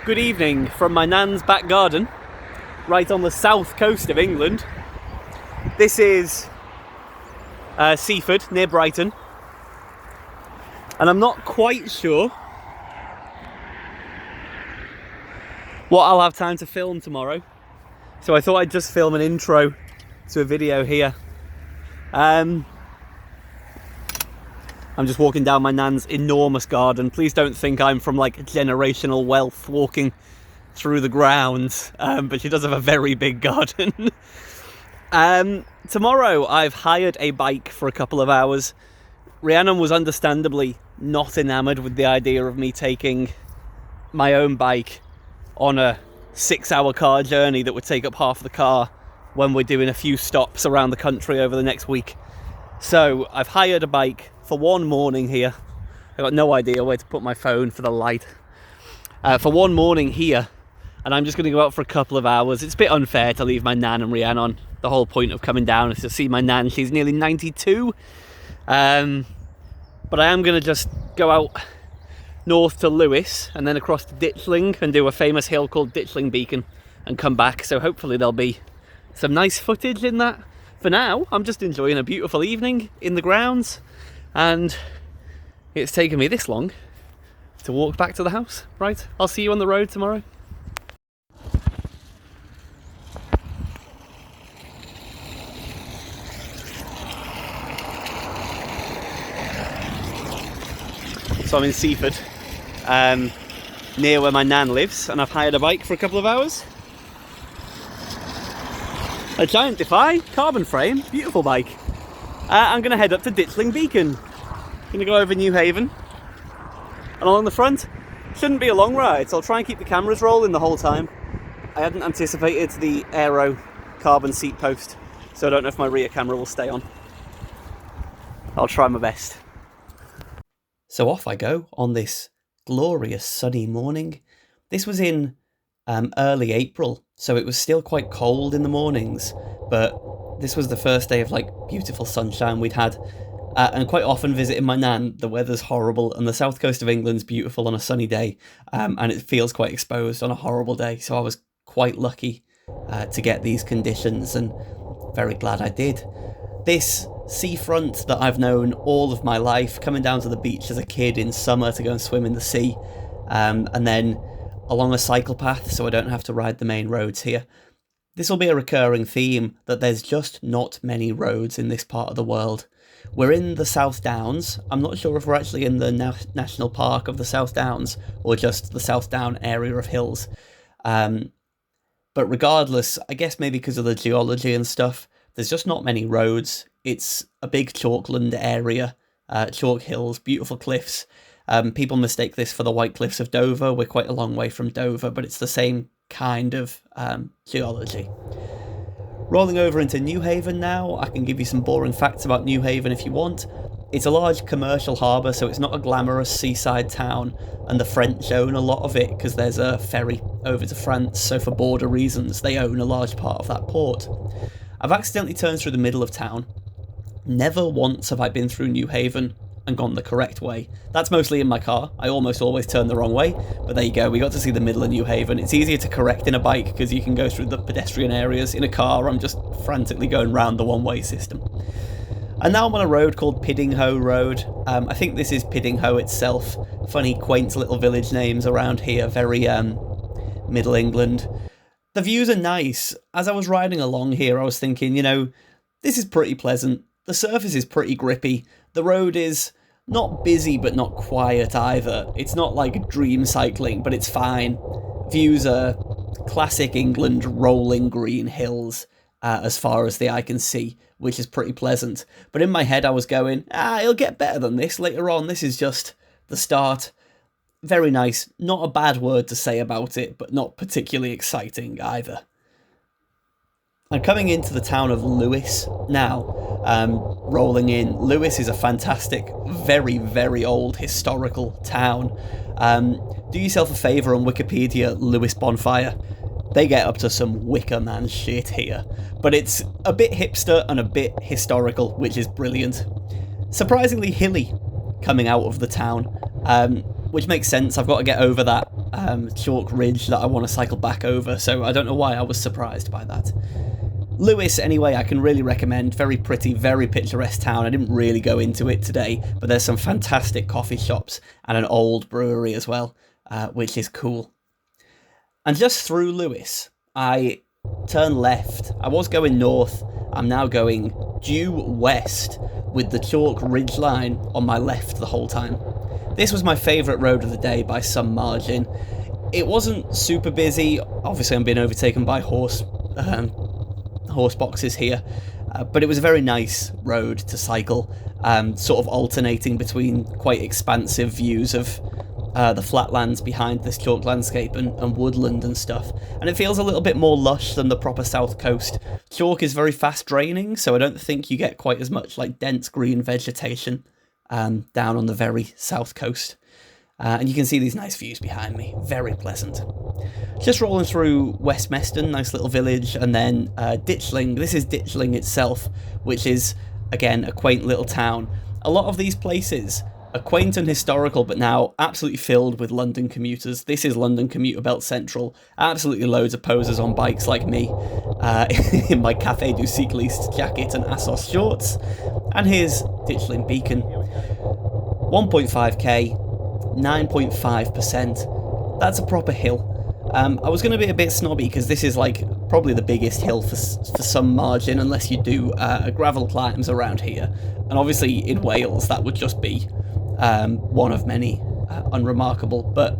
Good evening from my nan's back garden, right on the south coast of England. This is Seaford, near Brighton. And I'm not quite sure what I'll have time to film tomorrow. So I thought I'd just film an intro to a video here. I'm just walking down my nan's enormous garden. Please don't think I'm from like generational wealth walking through the grounds, but she does have a very big garden. Tomorrow I've hired a bike for a couple of hours. Rhiannon was understandably not enamoured with the idea of me taking my own bike on a 6-hour car journey that would take up half the car when we're doing a few stops around the country over the next week. So I've hired a bike for one morning here. I've got no idea where to put my phone for the light. For one morning here, and I'm just going to go out for a couple of hours. It's a bit unfair to leave my nan and Rhiannon. The whole point of coming down is to see my nan. She's nearly 92. But I am going to just go out north to Lewes and then across to Ditchling and do a famous hill called Ditchling Beacon and come back. So hopefully there'll be some nice footage in that. For now, I'm just enjoying a beautiful evening in the grounds, and it's taken me this long to walk back to the house. Right, I'll see you on the road tomorrow. So I'm in Seaford, near where my nan lives, and I've hired a bike for a couple of hours. A giant Defy, carbon frame, beautiful bike. I'm going to head up to Ditchling Beacon. Going to go over New Haven. And along the front, shouldn't be a long ride, so I'll try and keep the cameras rolling the whole time. I hadn't anticipated the aero carbon seat post, so I don't know if my rear camera will stay on. I'll try my best. So off I go on this glorious sunny morning. This was in early April, so it was still quite cold in the mornings, but this was the first day of like beautiful sunshine we'd had. And quite often visiting my nan, the weather's horrible and the south coast of England's beautiful on a sunny day, and it feels quite exposed on a horrible day, so I was quite lucky to get these conditions and very glad I did. This seafront that I've known all of my life, coming down to the beach as a kid in summer to go and swim in the sea, and then along a cycle path so I don't have to ride the main roads here. This will be a recurring theme, that there's just not many roads in this part of the world. We're in the South Downs. I'm not sure if we're actually in the National Park of the South Downs or just the South Down area of hills. But regardless, I guess maybe because of the geology and stuff, there's just not many roads. It's a big chalkland area, chalk hills, beautiful cliffs. People mistake this for the White Cliffs of Dover. We're quite a long way from Dover, but it's the same kind of geology. Rolling over into New Haven now, I can give you some boring facts about New Haven if you want. It's a large commercial harbour, so it's not a glamorous seaside town, and the French own a lot of it because there's a ferry over to France, so for border reasons they own a large part of that port. I've accidentally turned through the middle of town. Never once have I been through New Haven and gone the correct way. That's mostly in my car. I almost always turn the wrong way, but there you go, we got to see the middle of New Haven. It's easier to correct in a bike because you can go through the pedestrian areas. In a car, I'm just frantically going round the one-way system. And now I'm on a road called Piddinghoe Road. I think this is Piddinghoe itself. Funny, quaint little village names around here, very Middle England. The views are nice. As I was riding along here, I was thinking, you know, this is pretty pleasant. The surface is pretty grippy. The road is not busy, but not quiet either. It's not like dream cycling, but it's fine. Views are classic England rolling green hills as far as the eye can see, which is pretty pleasant. But in my head, I was going, it'll get better than this later on. This is just the start. Very nice. Not a bad word to say about it, but not particularly exciting either. I'm coming into the town of Lewes now, rolling in. Lewes is a fantastic, very, very old historical town. Do yourself a favour on Wikipedia, Lewes Bonfire. They get up to some Wicker Man shit here. But it's a bit hipster and a bit historical, which is brilliant. Surprisingly hilly coming out of the town, which makes sense. I've got to get over that chalk ridge that I want to cycle back over, so I don't know why I was surprised by that. Lewes, anyway, I can really recommend. Very pretty, very picturesque town. I didn't really go into it today, but there's some fantastic coffee shops and an old brewery as well, which is cool. And just through Lewes, I turn left. I was going north. I'm now going due west with the chalk ridge line on my left the whole time. This was my favourite road of the day by some margin. It wasn't super busy. Obviously, I'm being overtaken by horse boxes here, but it was a very nice road to cycle, sort of alternating between quite expansive views of the flatlands behind this chalk landscape and woodland and stuff, and it feels a little bit more lush than the proper south coast. Chalk is very fast draining, so I don't think you get quite as much like dense green vegetation down on the very south coast. And you can see these nice views behind me, very pleasant. Just rolling through West Meston, nice little village, and then Ditchling. This is Ditchling itself, which is, again, a quaint little town. A lot of these places are quaint and historical, but now absolutely filled with London commuters. This is London Commuter Belt Central. Absolutely loads of posers on bikes like me, in my Café du Cycliste jacket and Assos shorts. And here's Ditchling Beacon. 1.5k. 9.5%. That's a proper hill. I was going to be a bit snobby because this is like probably the biggest hill for some margin, unless you do gravel climbs around here. And obviously in Wales that would just be one of many, unremarkable. But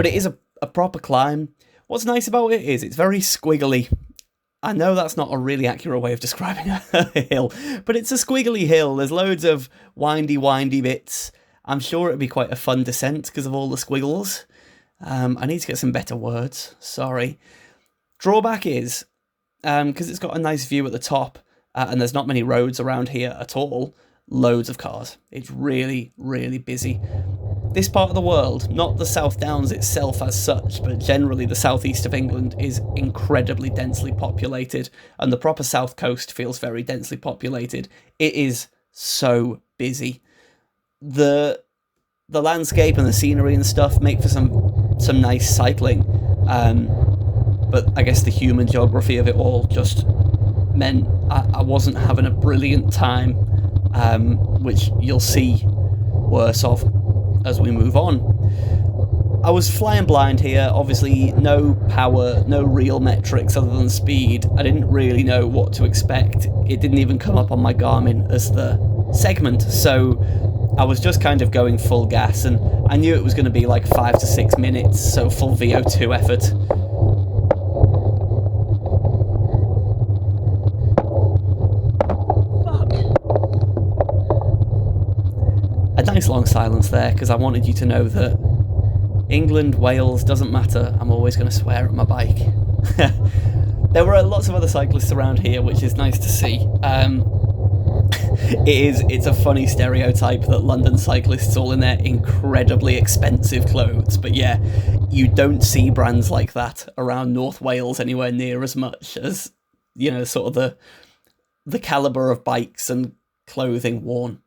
it is a proper climb. What's nice about it is it's very squiggly. I know that's not a really accurate way of describing a hill, but it's a squiggly hill. There's loads of windy bits. I'm sure it'd be quite a fun descent because of all the squiggles. I need to get some better words, sorry. Drawback is, because it's got a nice view at the top, and there's not many roads around here at all, loads of cars. It's really, really busy. This part of the world, not the South Downs itself as such, but generally the southeast of England is incredibly densely populated, and the proper south coast feels very densely populated. It is so busy. The landscape and the scenery and stuff make for some nice cycling, but I guess the human geography of it all just meant I wasn't having a brilliant time, which you'll see worse of as we move on. I was flying blind here, obviously no power, no real metrics other than speed. I didn't really know what to expect. It didn't even come up on my Garmin as the segment, so I was just kind of going full gas, and I knew it was going to be like 5 to 6 minutes, so full VO2 effort. A nice long silence there, because I wanted you to know that England, Wales, doesn't matter, I'm always going to swear at my bike. There were lots of other cyclists around here, which is nice to see. It's a funny stereotype that London cyclists all in their incredibly expensive clothes, but yeah, you don't see brands like that around North Wales anywhere near as much as, you know, sort of the calibre of bikes and clothing worn.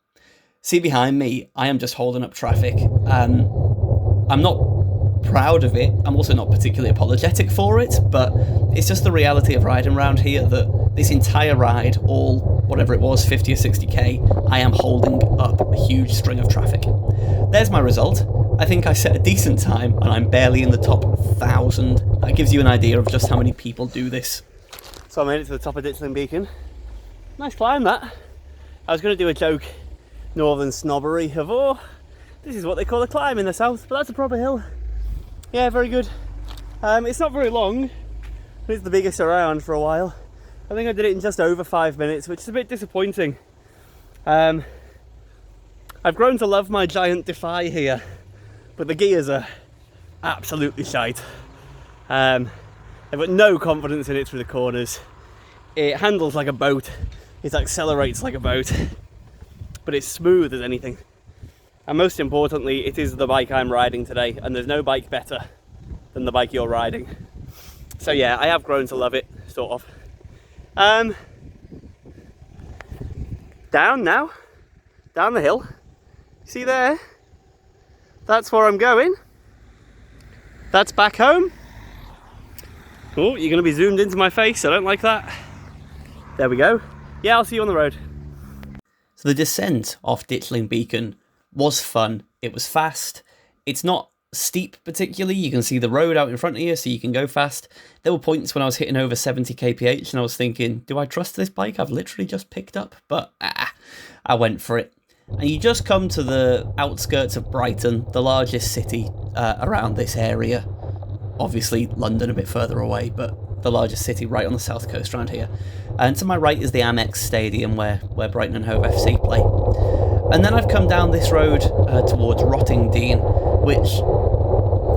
See behind me, I am just holding up traffic. I'm not proud of it, I'm also not particularly apologetic for it, but it's just the reality of riding around here that this entire ride, all whatever it was, 50 or 60k, I am holding up a huge string of traffic. There's my result. I think I set a decent time, and I'm barely in the top 1,000. That gives you an idea of just how many people do this. So I made it to the top of Ditchling Beacon. Nice climb, that. I was going to do a joke, northern snobbery of, oh, this is what they call a climb in the south, but that's a proper hill. Yeah, very good. It's not very long, but it's the biggest around for a while. I think I did it in just over 5 minutes, which is a bit disappointing. I've grown to love my giant Defy here, but the gears are absolutely shite. I've got no confidence in it through the corners. It handles like a boat, it accelerates like a boat, but it's smooth as anything. And most importantly, it is the bike I'm riding today, and there's no bike better than the bike you're riding. So yeah, I have grown to love it, sort of. Down now, down the hill. See there? That's where I'm going. That's back home. Oh, you're going to be zoomed into my face. I don't like that. There we go. Yeah, I'll see you on the road. So the descent off Ditchling Beacon was fun. It was fast. It's not steep particularly. You can see the road out in front of you, so you can go fast. There were points when I was hitting over 70 kph and I was thinking, do I trust this bike I've literally just picked up? But I went for it. And you just come to the outskirts of Brighton, the largest city around this area. Obviously London a bit further away, but the largest city right on the south coast around here. And to my right is the Amex Stadium where Brighton and Hove FC play. And then I've come down this road towards Rottingdean, which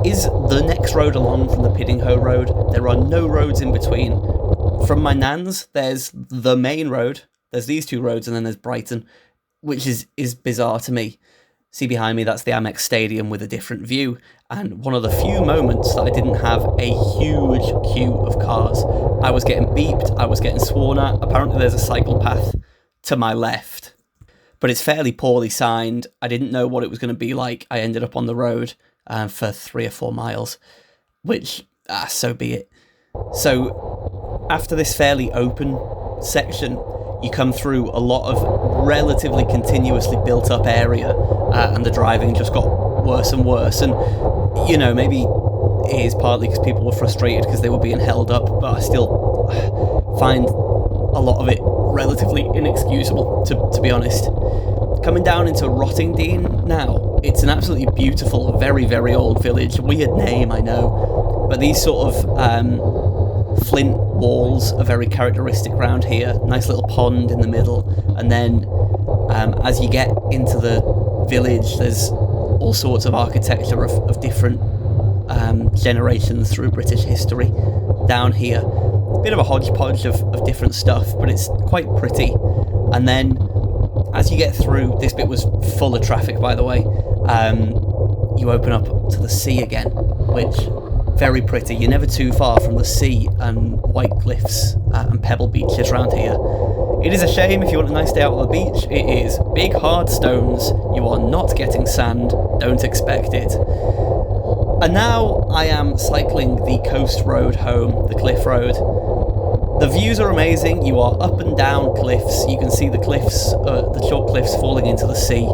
is the next road along from the Piddinghoe Road. There are no roads in between. From my nan's, there's the main road, there's these two roads, and then there's Brighton, which is bizarre to me. See behind me, that's the Amex Stadium with a different view, and one of the few moments that I didn't have a huge queue of cars. I was getting beeped, I was getting sworn at. Apparently there's a cycle path to my left, but it's fairly poorly signed. I didn't know what it was going to be like. I ended up on the road for 3 or 4 miles, which, so be it. So after this fairly open section, you come through a lot of relatively continuously built up area, and the driving just got worse and worse. And, you know, maybe it is partly because people were frustrated because they were being held up, but I still find a lot of it relatively inexcusable, to be honest. Coming down into Rottingdean now, it's an absolutely beautiful, very, very old village. Weird name, I know, but these sort of flint walls are very characteristic around here. Nice little pond in the middle, and then as you get into the village, there's all sorts of architecture of different generations through British history down here. Bit of a hodgepodge of different stuff, but it's quite pretty. And then as you get through, this bit was full of traffic, by the way, you open up to the sea again, which, very pretty. You're never too far from the sea and white cliffs and pebble beaches around here. It is a shame if you want a nice day out on the beach. It is big hard stones. You are not getting sand. Don't expect it. And now I am cycling the coast road home, the cliff road. The views are amazing. You are up and down cliffs. You can see the cliffs, the chalk cliffs falling into the sea.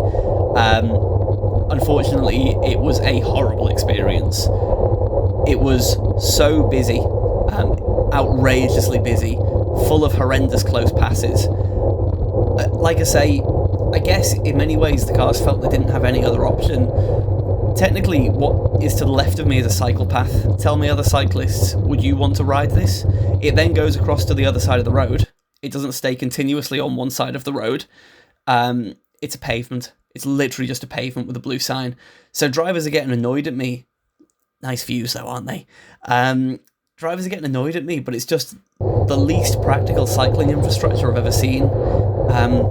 Unfortunately, it was a horrible experience. It was so busy, outrageously busy, full of horrendous close passes. Like I say, I guess in many ways the cars felt they didn't have any other option. Technically, what is to the left of me is a cycle path. Tell me, other cyclists, would you want to ride this? It then goes across to the other side of the road. It doesn't stay continuously on one side of the road. It's a pavement. It's literally just a pavement with a blue sign. So drivers are getting annoyed at me. Nice views though, aren't they? Drivers are getting annoyed at me, but it's just the least practical cycling infrastructure I've ever seen. And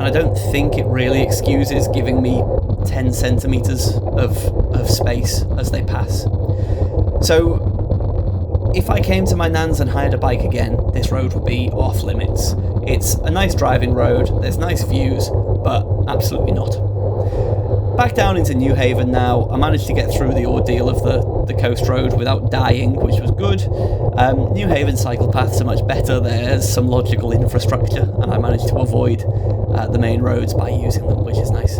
I don't think it really excuses giving me 10 centimetres of space as they pass. So if I came to my nan's and hired a bike again, this road would be off limits. It's a nice driving road, there's nice views, but absolutely not. Back down into Newhaven now. I managed to get through the ordeal of the coast road without dying, which was good. Newhaven cycle paths are much better. There's some logical infrastructure, and I managed to avoid the main roads by using them, which is nice.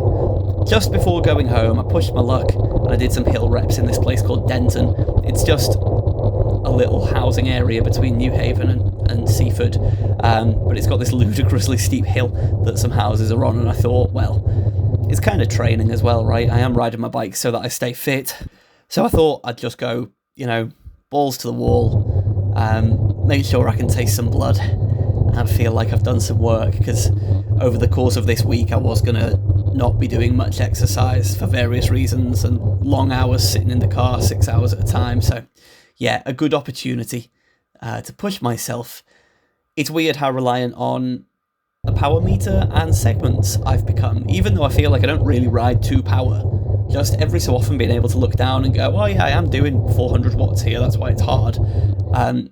Just before going home, I pushed my luck, and I did some hill reps in this place called Denton. It's just a little housing area between Newhaven and Seaford, but it's got this ludicrously steep hill that some houses are on, and I thought, well, it's kind of training as well, right? I am riding my bike so that I stay fit. So I thought I'd just go, you know, balls to the wall, make sure I can taste some blood and feel like I've done some work, because over the course of this week I was going to not be doing much exercise for various reasons, and long hours sitting in the car, 6 hours at a time. So yeah, a good opportunity to push myself. It's weird how reliant on a power meter and segments I've become, even though I feel like I don't really ride to power. Just every so often being able to look down and go, oh yeah, I am doing 400 watts here, that's why it's hard.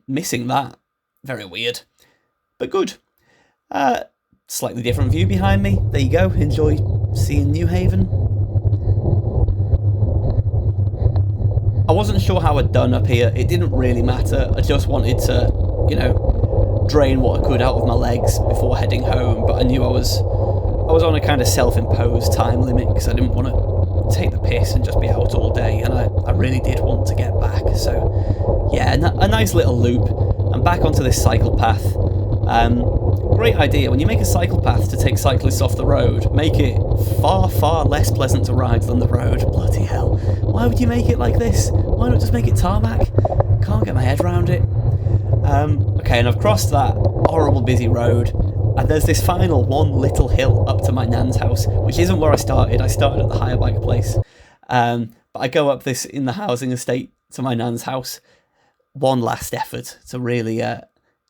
Missing that, very weird, but good. Slightly different view behind me. There you go, enjoy seeing Newhaven. I wasn't sure how I'd done up here. It didn't really matter. I just wanted to, you know, drain what I could out of my legs before heading home, but I knew I was on a kind of self-imposed time limit because I didn't want to take the piss and just be out all day, and I really did want to get back. So yeah, a nice little loop. I'm back onto this cycle path. Great idea. When you make a cycle path to take cyclists off the road, make it far, far less pleasant to ride than the road. Bloody hell. Why would you make it like this? Why not just make it tarmac? Can't get my head around it. Okay, and I've crossed that horrible busy road, and there's this final one little hill up to my nan's house, which isn't where I started. I started at the hire bike place. But I go up this in the housing estate to my nan's house. One last effort to really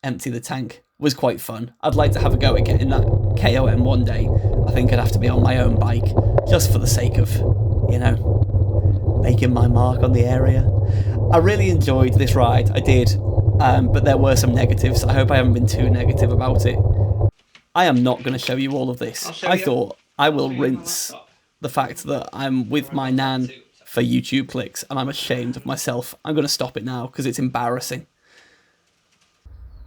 empty the tank. Was quite fun. I'd like to have a go at getting that KOM one day. I think I'd have to be on my own bike, just for the sake of, you know, making my mark on the area. I really enjoyed this ride, I did, but there were some negatives. I hope I haven't been too negative about it. I am not going to show you all of this. I thought I will rinse the fact that I'm with my nan for YouTube clicks, and I'm ashamed of myself. I'm going to stop it now, because it's embarrassing.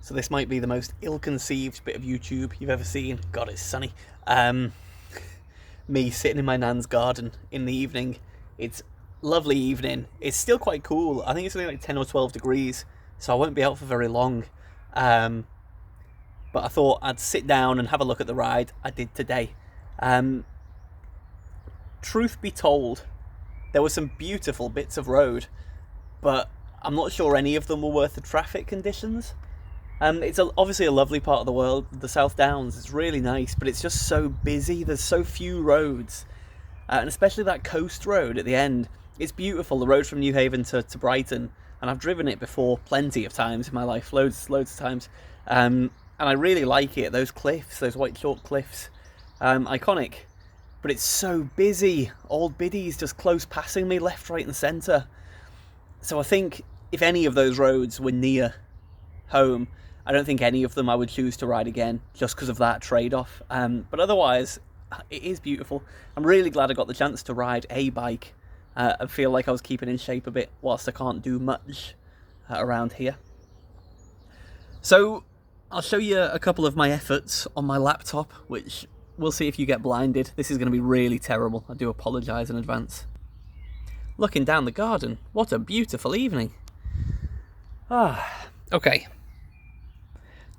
So this might be the most ill-conceived bit of YouTube you've ever seen. God, it's sunny. Me sitting in my nan's garden in the evening. It's lovely evening. It's still quite cool. I think it's only like 10 or 12 degrees, so I won't be out for very long. But I thought I'd sit down and have a look at the ride. I did today. Truth be told, there were some beautiful bits of road, but I'm not sure any of them were worth the traffic conditions. It's obviously a lovely part of the world, the South Downs. It's really nice, but it's just so busy. There's so few roads, and especially that coast road at the end. It's beautiful, the road from New Haven to Brighton, and I've driven it before plenty of times in my life, loads of times, and I really like it. Those cliffs, those white chalk cliffs, iconic, but it's so busy. Old biddies just close passing me left, right and centre. So I think if any of those roads were near home, I don't think any of them I would choose to ride again, just because of that trade-off. But otherwise, it is beautiful. I'm really glad I got the chance to ride a bike. I feel like I was keeping in shape a bit, whilst I can't do much around here. So, I'll show you a couple of my efforts on my laptop, which we'll see if you get blinded. This is going to be really terrible. I do apologise in advance. Looking down the garden, what a beautiful evening. Okay.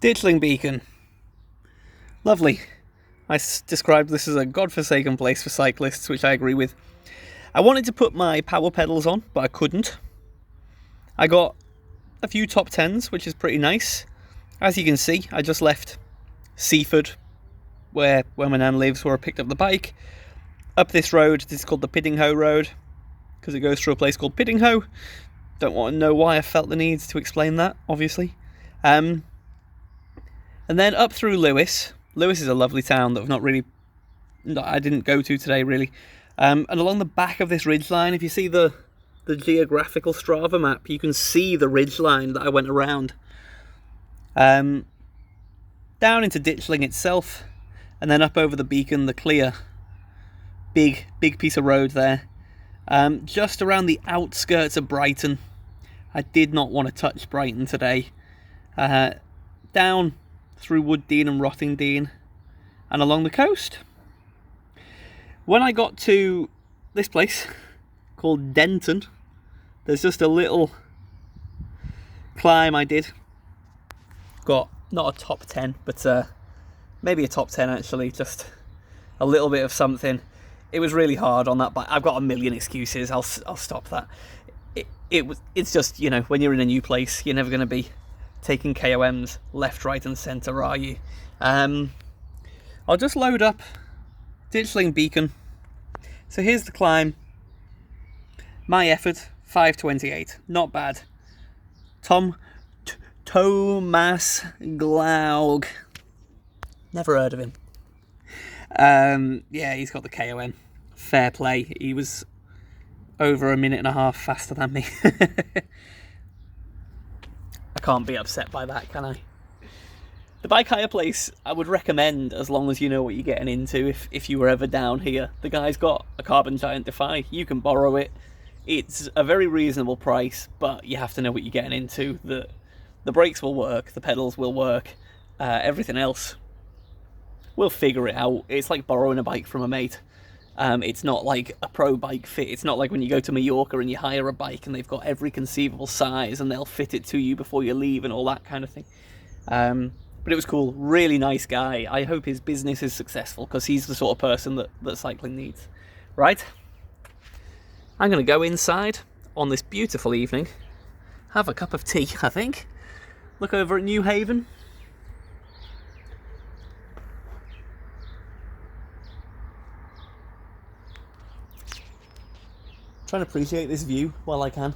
Ditchling Beacon. Lovely. I described this as a godforsaken place for cyclists, which I agree with. I wanted to put my power pedals on, but I couldn't. I got a few top 10s, which is pretty nice. As you can see, I just left Seaford, where my nan lives, where I picked up the bike. Up this road, this is called the Piddinghoe Road, because it goes through a place called Piddinghoe. Don't want to know why I felt the need to explain that, obviously. And then up through Lewes. Lewes is a lovely town that I didn't go to today, really. And along the back of this ridgeline, if you see the geographical Strava map, you can see the ridgeline that I went around. Down into Ditchling itself, and then up over the Beacon, the clear, big piece of road there. Just around the outskirts of Brighton. I did not want to touch Brighton today. Down through Wooddean and Rottingdean, and along the coast. When I got to this place called Denton, there's just a little climb I did. Got not a top 10, but maybe a top 10 actually, just a little bit of something. It was really hard on that bike. I've got a million excuses. I'll stop that. It's just, you know, when you're in a new place, you're never going to be taking KOMs left, right and centre, are you? I'll just load up Ditchling Beacon. So here's the climb. My effort, 5:28. Not bad. Thomas Glaug. Never heard of him. Yeah, he's got the KOM. Fair play. He was over a minute and a half faster than me. I can't be upset by that, can I? The bike hire place I would recommend, as long as you know what you're getting into, if you were ever down here. The guy's got a Carbon Giant Defy. You can borrow it. It's a very reasonable price, but you have to know what you're getting into. The brakes will work, the pedals will work, everything else, we'll figure it out. It's like borrowing a bike from a mate. It's not like a pro bike fit. It's not like when you go to Mallorca and you hire a bike and they've got every conceivable size and they'll fit it to you before you leave and all that kind of thing. But it was cool. Really nice guy. I hope his business is successful because he's the sort of person that cycling needs. Right? I'm going to go inside on this beautiful evening, have a cup of tea, I think, look over at New Haven. Try and appreciate this view while I can.